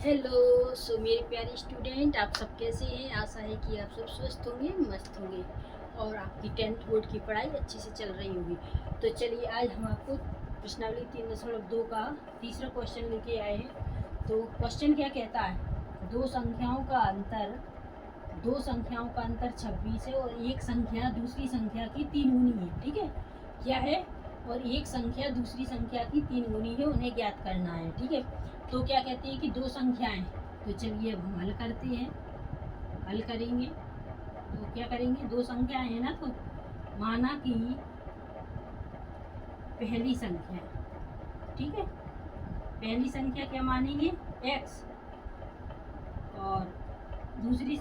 Hello. मेरे प्यारे student, आप सब कैसे हैं? आशा है कि आप सब स्वस्थ होंगे, मस्त होंगे और आपकी 10th बोर्ड की पढ़ाई अच्छे से चल रही होगी। तो चलिए, आज हम आपको प्रश्नावली 3.2 का तीसरा क्वेश्चन लेके आए हैं। तो क्वेश्चन क्या कहता है? दो संख्याओं का अंतर 26 है और एक संख्या दूसरी संख्या की 3 गुनी है। ठीक है, क्या है? और एक संख्या दूसरी संख्या की 3 गुनी है, उन्हें ज्ञात करना है। ठीक है, तो क्या कहते हैं कि दो संख्याएं। तो चलिए अब हम हल करते हैं। हल करेंगे तो क्या करेंगे? दो संख्याएं हैं ना, तो माना कि पहली संख्या, ठीक है, पहली संख्या क्या मानेंगे? x, और दूसरी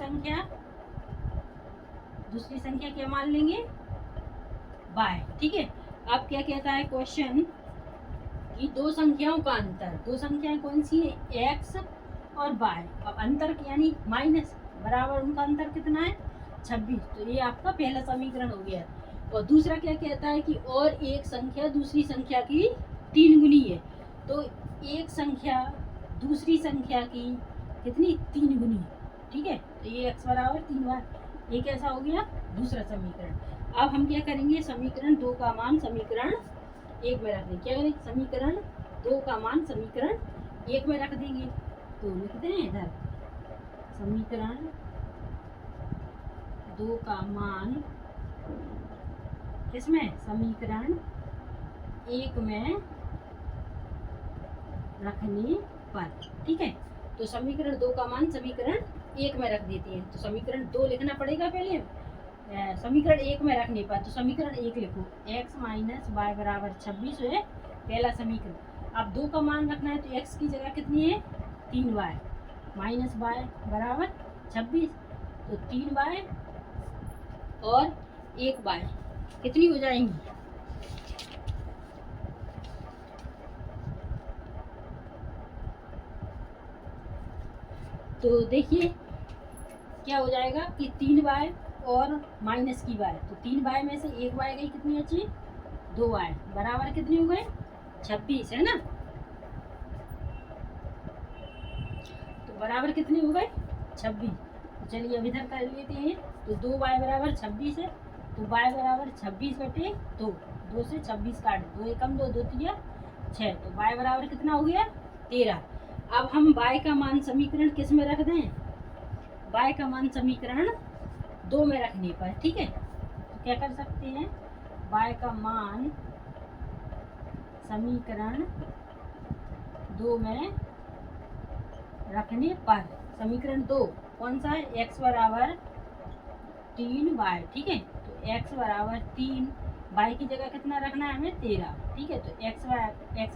संख्या क्या मान लेंगे? y। ठीक है, अब क्या कहता है क्वेश्चन कि दो संख्याओं का अंतर, दो संख्याएं कौन सी है? x और y। अब अंतर यानी माइनस, बराबर उनका अंतर कितना है? 26। तो ये आपका पहला समीकरण हो गया। और दूसरा क्या कहता है कि और एक संख्या दूसरी संख्या की 3 गुनी है। तो एक संख्या दूसरी संख्या की कितनी? 3 गुनी। ठीक है, तो ये x बराबर 3y, ये कैसा हो गया? दूसरा समीकरण। अब हम क्या करेंगे? समीकरण 2 का मान समीकरण 1 में रख देंगे। क्या करें? समीकरण 2 का मान समीकरण 1 में रख देंगे। तो लिख दें इधर, समीकरण 2 का मान किसमें? समीकरण 1 में रखने पर। ठीक है, तो समीकरण 2 का मान समीकरण 1 में रख देते हैं। तो समीकरण 2 लिखना पड़ेगा पहले, समीकरण 1 में रखने पर। तो समीकरण 1 लिखो, x माइनस वाई बराबर 26 है पहला समीकरण। अब 2 का मान रखना है, तो x की जगह कितनी है? 3y माइनस वाई बराबर 26। तो 3y और 1y कितनी हो जाएंगी? तो देखिए क्या हो जाएगा कि 3y और माइनस की y, तो 3y में से 1y गई, कितनी अच्छी? 2y बराबर कितनी हो गए? 26, है ना। तो बराबर कितने हो गए? 26। तो चलिए अब इधर कर लेते हैं। तो 2y बराबर 26 है, तो y बराबर 26/2। 2 से 26 काट, 2 एकम 2, 2 तिया 6। तो y बराबर कितना हो गया? 13। अब हम y का मान समीकरण किस में रख दें? y का मान समीकरण 2 में रखने पर। ठीक है, तो क्या कर सकते हैं? y का मान समीकरण 2 में रखने पर। समीकरण 2 कौन सा है? x बराबर 3y। ठीक है, तो x बराबर 3, y की जगह कितना रखना है हमें? 13। ठीक है, तो x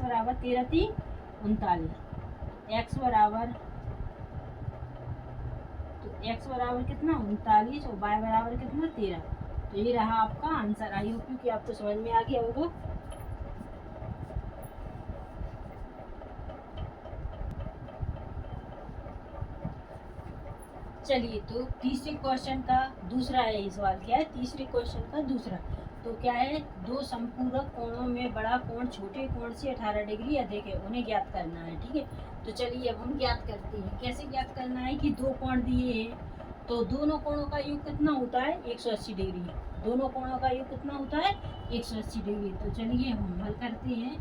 बराबर 13 3 39। x बराबर, तो x बराबर कितना? 39 और y बराबर कितना? 13। तो ये रहा आपका आंसर। आई होप कि आपको समझ में आ गया होगा। चलिए, तो तीसरे क्वेश्चन का दूसरा है ये सवाल। क्या है? तीसरे क्वेश्चन का दूसरा। तो क्या है? दो संपूरक कोणों में बड़ा कोण छोटे कोण से 18 डिग्री अधिक है, उन्हें ज्ञात करना है। ठीक है, तो चलिए अब हम ज्ञात करते हैं। कैसे ज्ञात करना है कि दो कोण दिए हैं, तो दोनों कोणों का योग कितना होता है? 180 डिग्री। दोनों कोणों का योग कितना होता है? 180 डिग्री। तो चलिए हम हल करते हैं।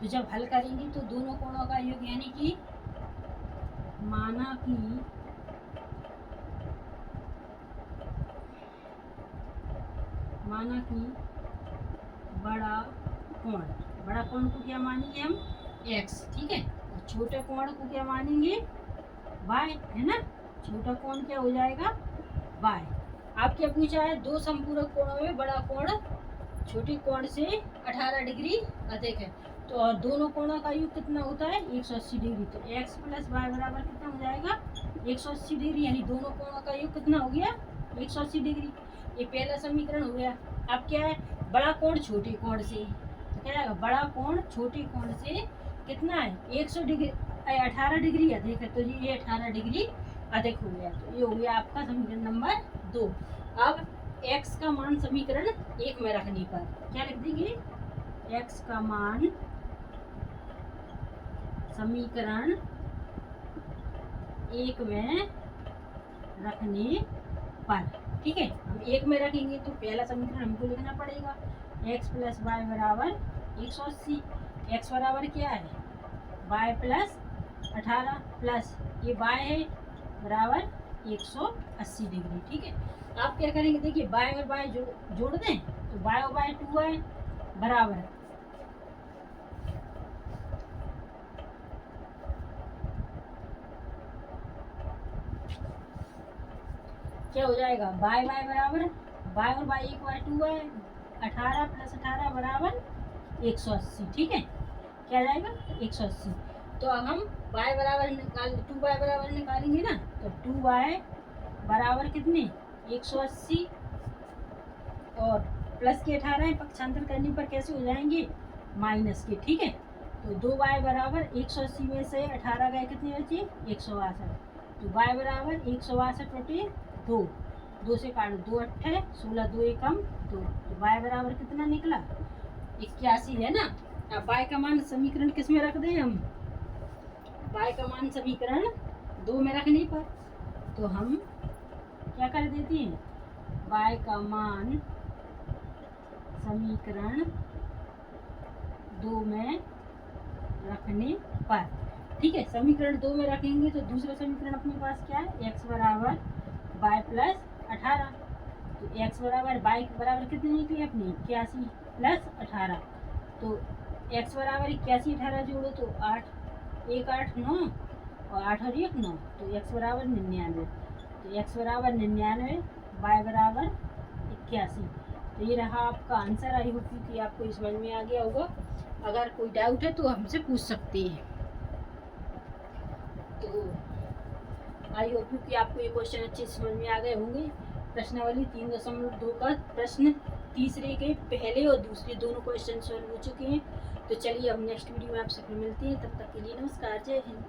तो जब हल करेंगे तो दोनों कोणों का योग, यानी कि माना कि बड़ा कोण को क्या मानेंगे हम? x। ठीक है, और छोटे कोण को क्या मानेंगे? y, है ना। छोटा कोण क्या हो जाएगा? y। आप क्या पूछा है? दो संपूरक कोणों में बड़ा कोण छोटे कोण से 18 डिग्री अधिक है, तो और दोनों कोणों का योग कितना होता है? 180 डिग्री। तो x प्लस वाई बराबर कितना हो जाएगा? 180 डिग्री। यानी दोनों कोणों का योग कितना हो गया? 180 डिग्री। ये पहला समीकरण हो गया। अब क्या है? बड़ा कोण छोटे कोण से, तो क्या आएगा? बड़ा कोण छोटे कोण से कितना है? 100 डिग्री, 18 डिग्री अधिक है, तो ये 18 डिग्री अधिक हो गया। तो ये हो गया आपका समीकरण नंबर 2। अब x का मान समीकरण 1 में रखने पर क्या लिख देंगे? x का मान समीकरण एक में रखने पर, ठीक है। हम एक में रखेंगे तो पहला समीकरण हमको लिखना पड़ेगा x प्लस वाई बराबर 180। x बराबर क्या है, y प्लस 18 प्लस ये y है बराबर 180 डिग्री, ठीक है। आप क्या करेंगे, देखिए y और y जोड़ दें तो y और y 2y बराबर क्या हो जाएगा, y y बराबर y और y 1 y 2 है, 18 प्लस 18 बराबर 180, ठीक है। क्या आ जाएगा 180। तो अब हम y बराबर निकाल 2y बराबर निकालेंगे ना, तो 2y बराबर कितने 180 और प्लस के 18 पक्षांतर करने पर कैसे हो जाएंगे माइनस के, ठीक है। तो 2y बराबर 180 में से 18 गए कितने बचे 162, तो y बराबर 162 बटे 2 से काट 2 अट्ठे 16 2 एकम 2, तो y बराबर कितना निकला 81 है ना। अब y का मान समीकरण किस में रख दें हम, y का मान समीकरण 2 में रखने पर, तो हम क्या कर देते हैं, y का मान समीकरण 2 में रखने पर, ठीक है। समीकरण 2 में रखेंगे तो दूसरा समीकरण अपने पास क्या है, x बराबर y प्लस 18, तो x बराबर y बराबर कितनी निकली अपनी 81 प्लस 18, तो x बराबर 81 18 जोड़ो तो 8 1 8 9 और 8 और 1 9, तो x बराबर 99, तो x बराबर 99 y बराबर 81। तो ये रहा आपका आंसर। आई होप कि आपको इस समझ में आ गया होगा। अगर कोई डाउट है तो हमसे पूछ सकते हैं। तो आई होप कि आपको ये क्वेश्चन अच्छे समझ में आ गए होंगे। प्रश्नावली 3.2 का प्रश्न तीसरे के पहले और दूसरे दोनों क्वेश्चन सॉल्व हो चुके हैं। तो चलिए अब नेक्स्ट वीडियो में आपसे फिर मिलते हैं, तब तक के लिए नमस्कार, जय हिंद।